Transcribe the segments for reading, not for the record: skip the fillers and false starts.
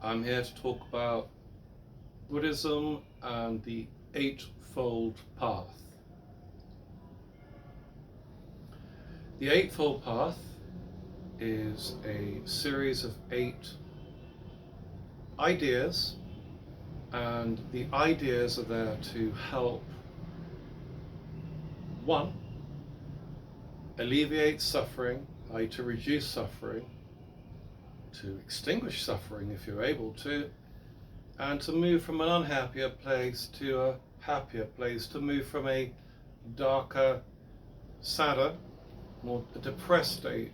I'm here to talk about Buddhism and the Eightfold Path. The Eightfold Path is a series of 8 ideas, and the ideas are there to help 1. Alleviate suffering, i.e. to reduce suffering, to extinguish suffering if you're able to, and to move from an unhappier place to a happier place, to move from a darker, sadder, more depressed state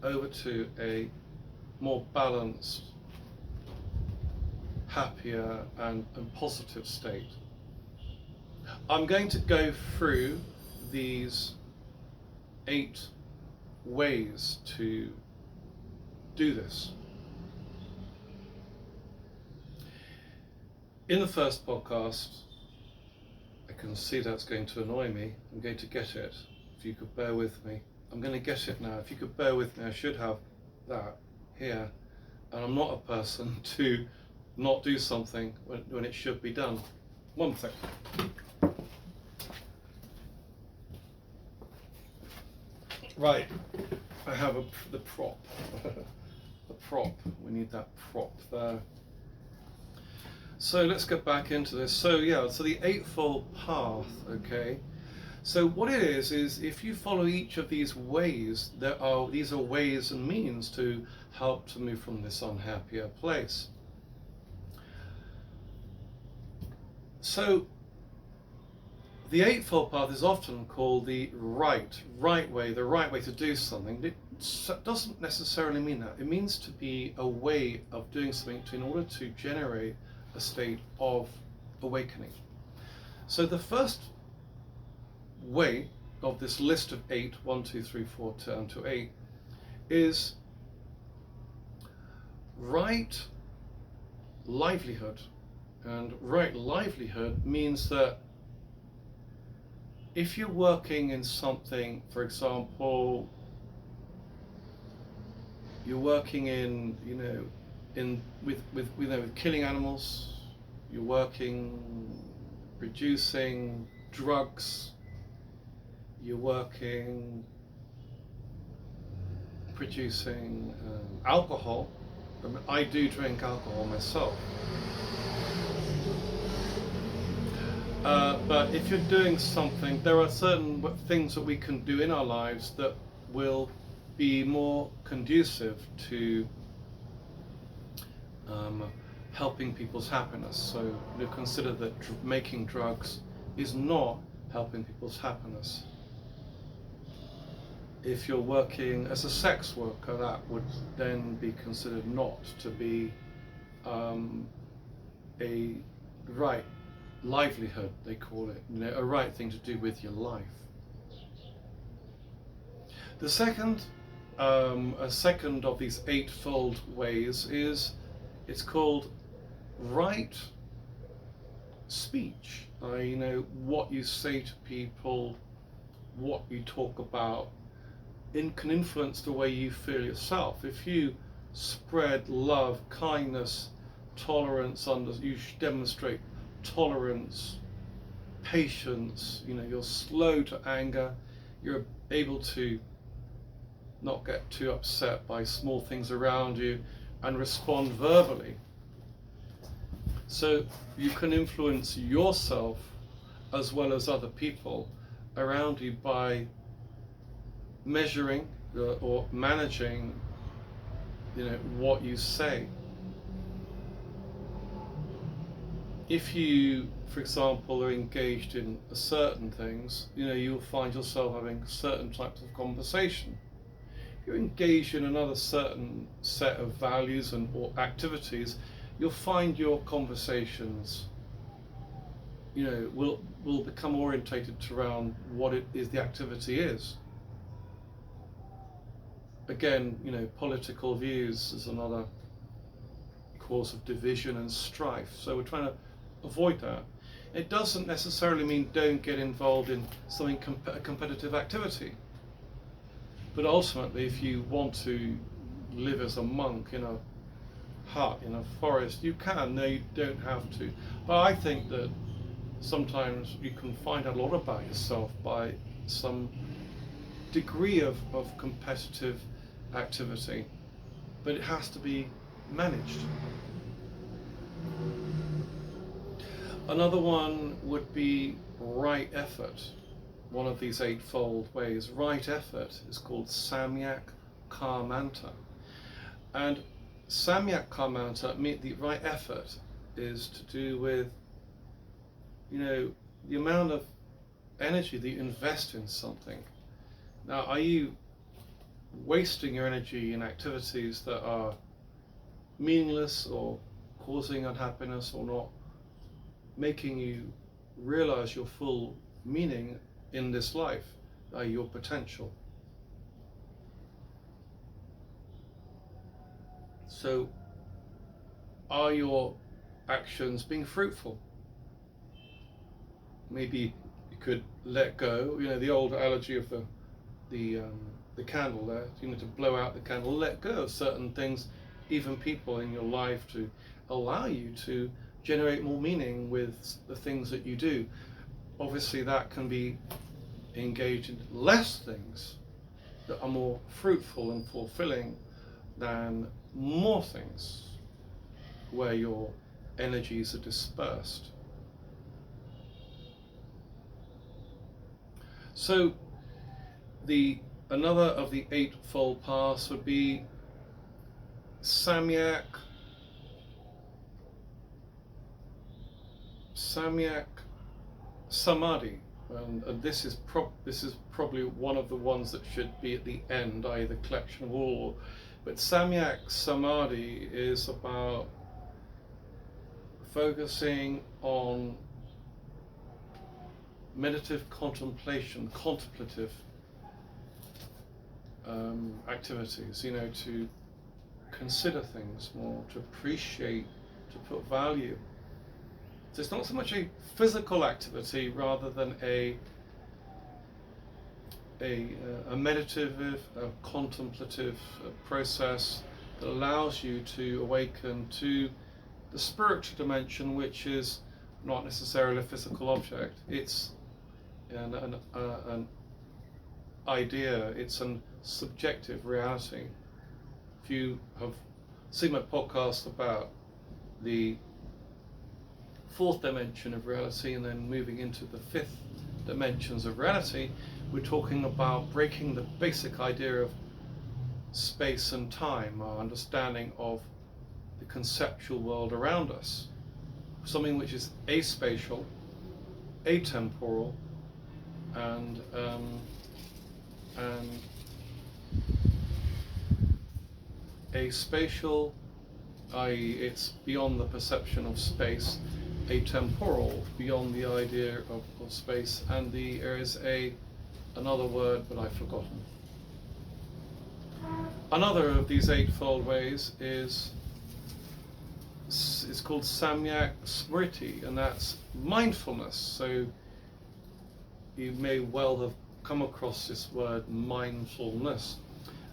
over to a more balanced, happier and positive state. I'm going to go through these 8 ways to do this. In the first podcast, I can see that's going to annoy me. I'm going to get it. If you could bear with me. I'm going to get it now. If you could bear with me, I should have that here. And I'm not a person to not do something when it should be done. One second. Right, I have the prop. The prop. We need that prop there. So let's get back into this. So the Eightfold Path, okay? So what it is if you follow each of these ways, these are ways and means to help to move from this unhappier place. So the Eightfold Path is often called the right way, the right way to do something. It doesn't necessarily mean that. It means to be a way of doing something in order to generate a state of awakening. So the first way of this list of 8, 1, 2, 3, 4, down to 8, is right livelihood. And right livelihood means that if you're working in something, for example, you're working with killing animals, you're working producing drugs, you're working producing alcohol. I mean, I do drink alcohol myself. But if you're doing something, there are certain things that we can do in our lives that will be more conducive to helping people's happiness. So consider that making drugs is not helping people's happiness. If you're working as a sex worker, that would then be considered not to be a right livelihood, they call it, a right thing to do with your life. The second, a second of these eightfold ways it's called right speech. What you say to people, what you talk about, can influence the way you feel yourself. If you spread love, kindness, tolerance, you demonstrate tolerance, patience, you're slow to anger, you're able to not get too upset by small things around you and respond verbally. So you can influence yourself as well as other people around you by measuring or managing what you say. If you, for example, are engaged in certain things, you'll find yourself having certain types of conversation. If you're engaged in another certain set of values or activities, you'll find your conversations will become orientated around what it is the activity is. Again, political views is another cause of division and strife. So we're trying to avoid that. It doesn't necessarily mean don't get involved in something a competitive activity. But ultimately, if you want to live as a monk in a hut in a forest. You can, no, you don't have to. But I think that sometimes you can find out a lot about yourself by some degree of competitive activity, but it has to be managed. Another one would be right effort. One of these eightfold ways, right effort, is called Samyak Karmanta. And Samyak Karmanta, the right effort, is to do with, the amount of energy that you invest in something. Now, are you wasting your energy in activities that are meaningless or causing unhappiness or not making you realize your full meaning in this life, your potential? So, are your actions being fruitful? Maybe you could let go. The old analogy of the candle there. To blow out the candle, let go of certain things, even people in your life, to allow you to generate more meaning with the things that you do. Obviously, that can be engaged in less things that are more fruitful and fulfilling than more things where your energies are dispersed. So another of the eightfold paths would be Samyak Samadhi, and this is probably one of the ones that should be at the end, i.e. the collection of all. But Samyak Samadhi is about focusing on meditative contemplation, contemplative activities, to consider things more, to appreciate, to put value. So it's not so much a physical activity rather than a meditative, contemplative process that allows you to awaken to the spiritual dimension, which is not necessarily a physical object. It's an idea, it's a subjective reality. If you have seen my podcast about the fourth dimension of reality and then moving into the fifth dimensions of reality, we're talking about breaking the basic idea of space and time, our understanding of the conceptual world around us, something which is aspatial, atemporal, and aspatial, i.e. it's beyond the perception of space, atemporal, beyond the idea of space, and there is another word, but I've forgotten. Another of these eightfold ways is called Samyak Smriti, and that's mindfulness. So you may well have come across this word mindfulness.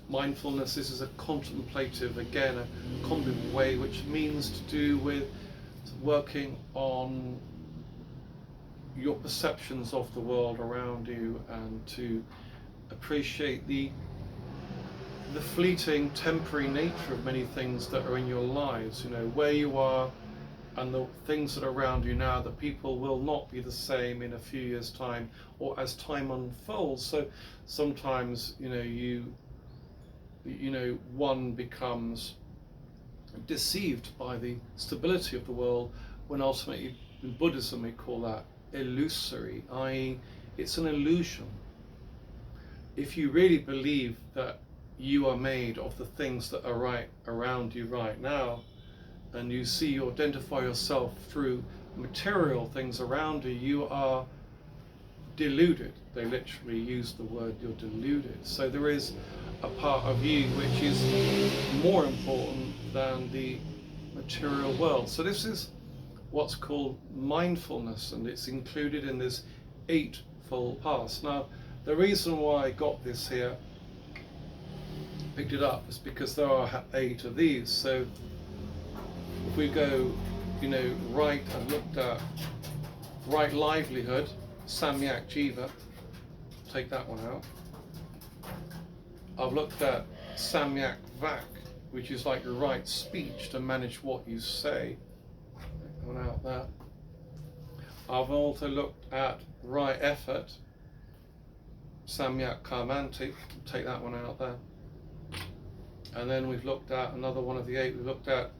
Mindfulness, this is a contemplative, again, a contemplative way, which means to do with working on your perceptions of the world around you and to appreciate the fleeting, temporary nature of many things that are in your lives, where you are and the things that are around you now. The people will not be the same in a few years' time or as time unfolds. So sometimes, one becomes deceived by the stability of the world, when ultimately in Buddhism we call that illusory, i.e. it's an illusion. If you really believe that you are made of the things that are right around you right now, and you identify yourself through material things around you, you are deluded. They literally use the word, you're deluded. So there is a part of you which is more important than the material world. So this is what's called mindfulness, and it's included in this eightfold path. Now, the reason why I got this here, picked it up, is because there are 8 of these. So If we go, right, I've looked at right livelihood, Samyak Jiva, take that one out. I've looked at Samyak Vak, which is like right speech, to manage what you say. Take that one out there. I've also looked at right effort, Samyak Karmanti, take that one out there. And then we've looked at another one of the 8, we've looked at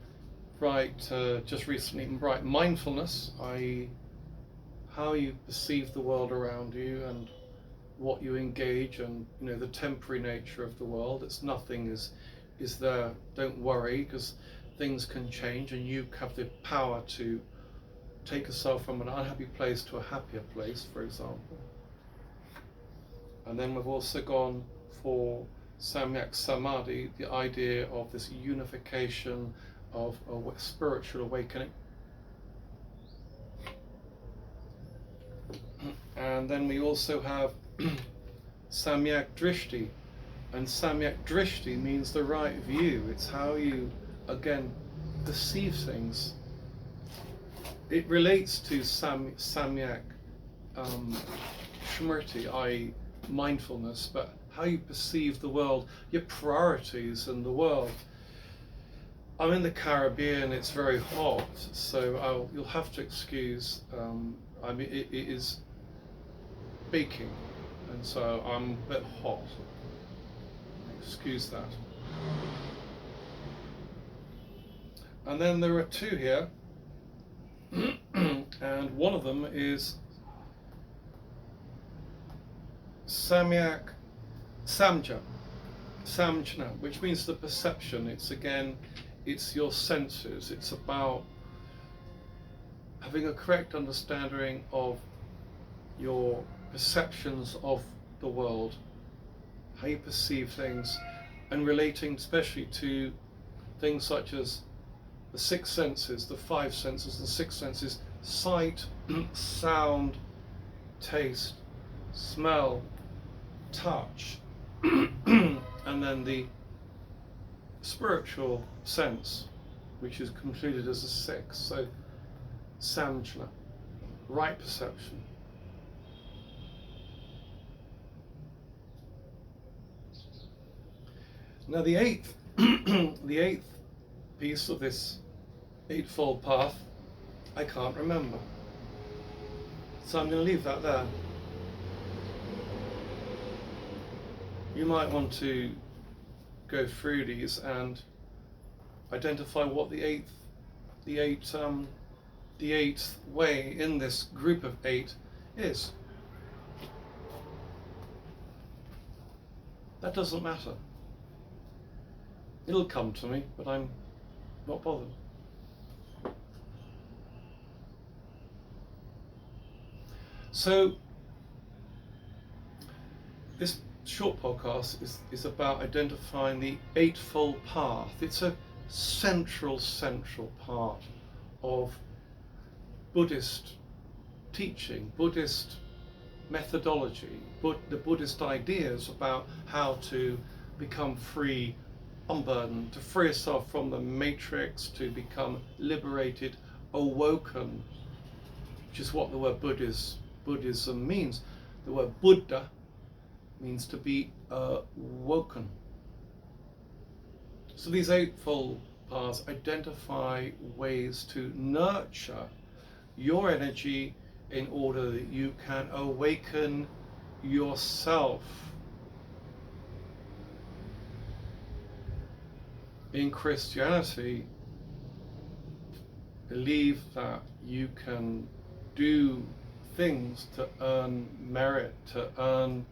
right, just recently, right mindfulness, i.e. how you perceive the world around you and what you engage, and the temporary nature of the world. It's nothing is there, don't worry, because things can change and you have the power to take yourself from an unhappy place to a happier place, for example. And then we've also gone for Samyak Samadhi, the idea of this unification of a spiritual awakening. And then we also have Samyak Drishti, and Samyak Drishti means the right view. It's how you, again, perceive things. It relates to Samyak Smriti, i.e. mindfulness, but how you perceive the world, your priorities in the world. I'm in the Caribbean, it's very hot, so you'll have to excuse, it is baking, and so I'm a bit hot. Excuse that. And then there are 2 here, and one of them is Samyak Samjna, which means the perception. It's your senses. It's about having a correct understanding of your perceptions of the world, how you perceive things, and relating especially to things such as the 6 senses, the 5 senses, the 6 senses: sight, sound, taste, smell, touch, and then the spiritual sense, which is concluded as a 6. So samjna, right perception. Now the 8th piece of this Eightfold Path, I can't remember, so I'm going to leave that there. You might want to go through these and identify what the eighth way in this group of 8 is. That doesn't matter. It'll come to me, but I'm not bothered. So this short podcast is about identifying the Eightfold Path. It's a central part of Buddhist teaching, Buddhist methodology, the Buddhist ideas about how to become free, unburdened, to free yourself from the matrix, to become liberated, awoken, which is what the word Buddhism means. The word Buddha means to be awoken. So these Eightfold Paths identify ways to nurture your energy in order that you can awaken yourself. In Christianity, believe that you can do things to earn merit, to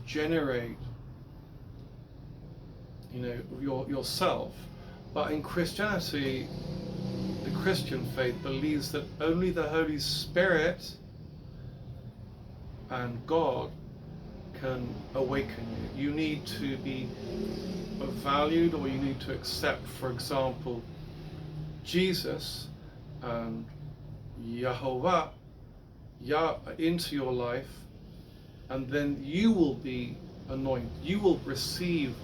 generate, yourself. But in Christianity, the Christian faith believes that only the Holy Spirit and God can awaken you. You need to be valued, or you need to accept, for example, Jesus and Yahovah into your life, and then you will be anointed. You will receive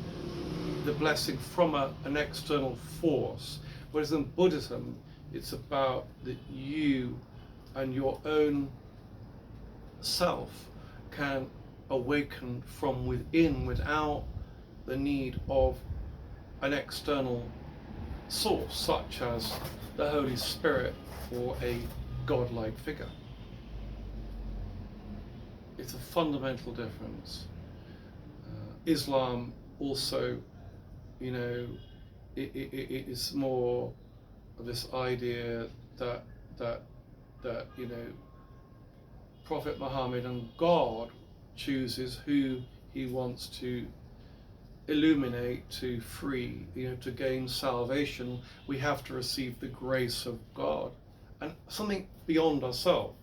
the blessing from an external force. Whereas in Buddhism, it's about that you and your own self can awaken from within without the need of an external source, such as the Holy Spirit or a godlike figure. It's a fundamental difference. Islam also, you know, it is more of this idea that you know, Prophet Muhammad and God chooses who he wants to illuminate, to free, you know, to gain salvation. We have to receive the grace of God and something beyond ourselves.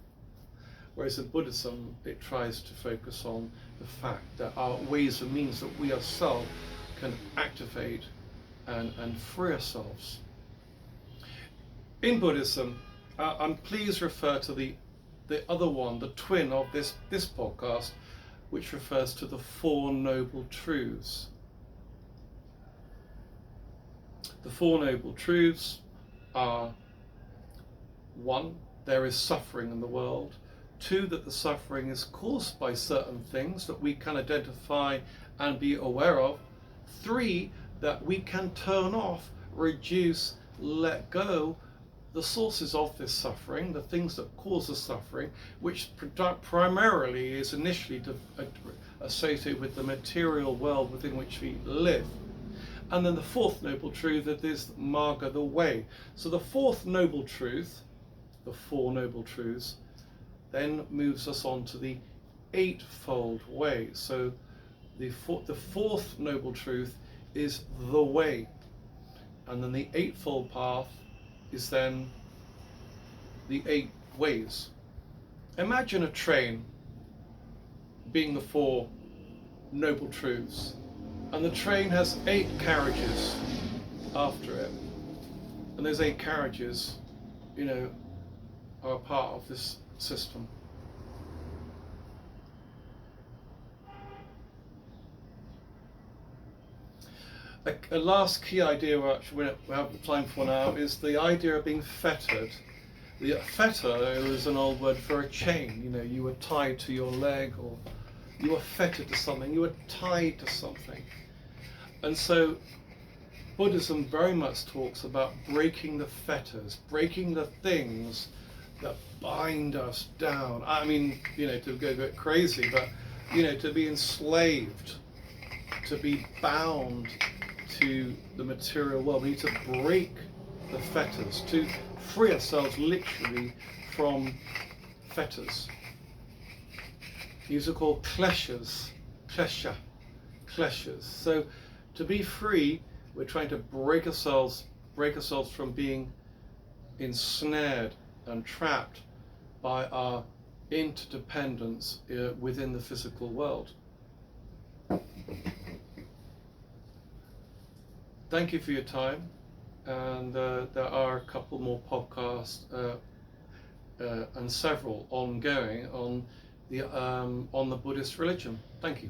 Whereas in Buddhism, it tries to focus on the fact that our ways and means that we ourselves can activate and free ourselves. In Buddhism, and please refer to the other one, the twin of this podcast, which refers to the Four Noble Truths. The Four Noble Truths are: 1, there is suffering in the world. 2, that the suffering is caused by certain things that we can identify and be aware of. 3, that we can turn off, reduce, let go the sources of this suffering, the things that cause the suffering, which primarily is initially associated with the material world within which we live. And then the 4th noble truth, that is Marga, the way. So the 4th noble truth, the 4 noble truths, then moves us on to the Eightfold way. So the 4th noble truth is the way. And then the Eightfold path is then the 8 ways. Imagine a train being the 4 noble truths, and the train has 8 carriages after it, and those 8 carriages, you know, are a part of this system. A last key idea, we have time for now, is the idea of being fettered. The fetter is an old word for a chain. You know, you were tied to your leg, or you were fettered to something, you were tied to something. And so Buddhism very much talks about breaking the fetters, breaking the things that bind us down. I mean, you know, to go a bit crazy, but, you know, to be enslaved, to be bound to the material world. We need to break the fetters, to free ourselves literally from fetters. These are called kleshas, kleshas. So to be free, we're trying to break ourselves from being ensnared and trapped by our interdependence within the physical world. Thank you for your time, and there are a couple more podcasts and several ongoing on the Buddhist religion. Thank you.